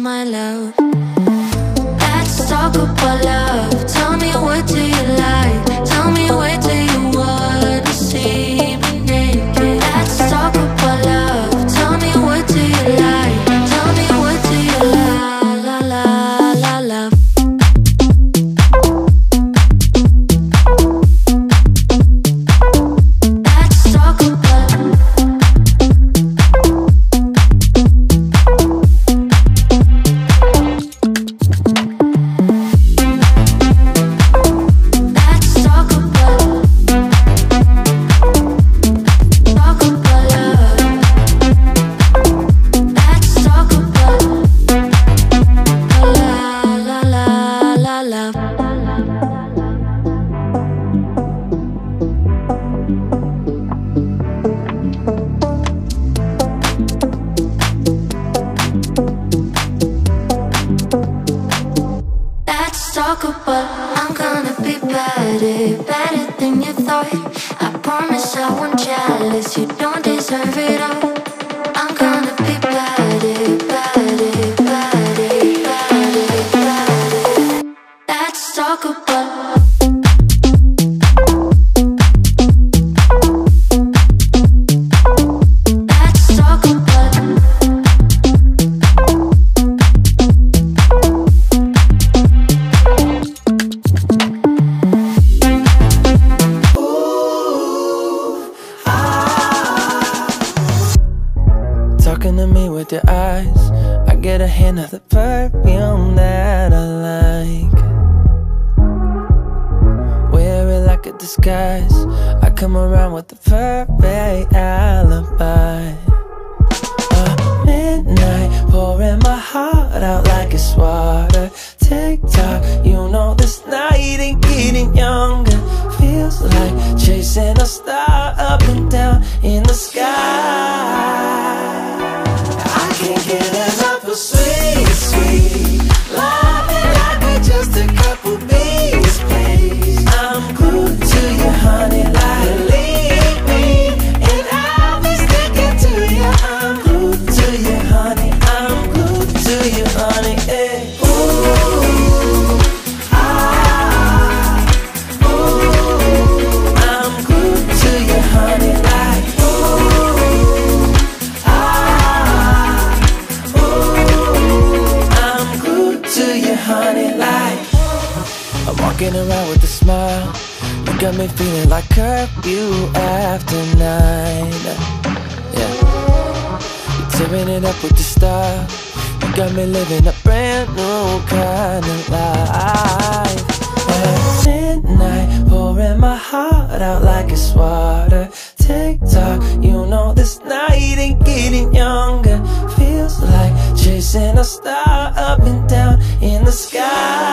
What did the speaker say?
my love. Let's talk about love. Tell me, what do you like? Tell me, where do you wanna see me naked? Let's talk about love. Tell me, what do you like? Tell me, what do you like? La la la love. I'm gonna be better, better than you thought. I promise I won't jealous, you don't deserve it all. I'm gonna be better, better, better, better, better. Let's talk about talking to me with your eyes. I get a hint of the perfume that I like. Wear it like a disguise. I come around with the perfect alibi. Midnight, pouring my heart out like it's water. Tick-tock, you know this night ain't getting younger. Feels like chasing a star up and down in the sky. Can't get enough of sweet, sweet love, like we're just a couple bees, please. I'm glued to you, honey, like leave me, and I'll be sticking to you. I'm glued to you, honey, I'm glued to you, honey, eh. Ooh, ah, ooh, I'm glued to you, honey, like honey, like I'm walking around with a smile. You got me feeling like curfew after 9. Yeah, you're tearing it up with your style. You got me living a brand new kind of life. At midnight, pouring my heart out like it's water. Tick-tock, you know this night ain't getting younger. Feels like chasing a star up and down in the sky.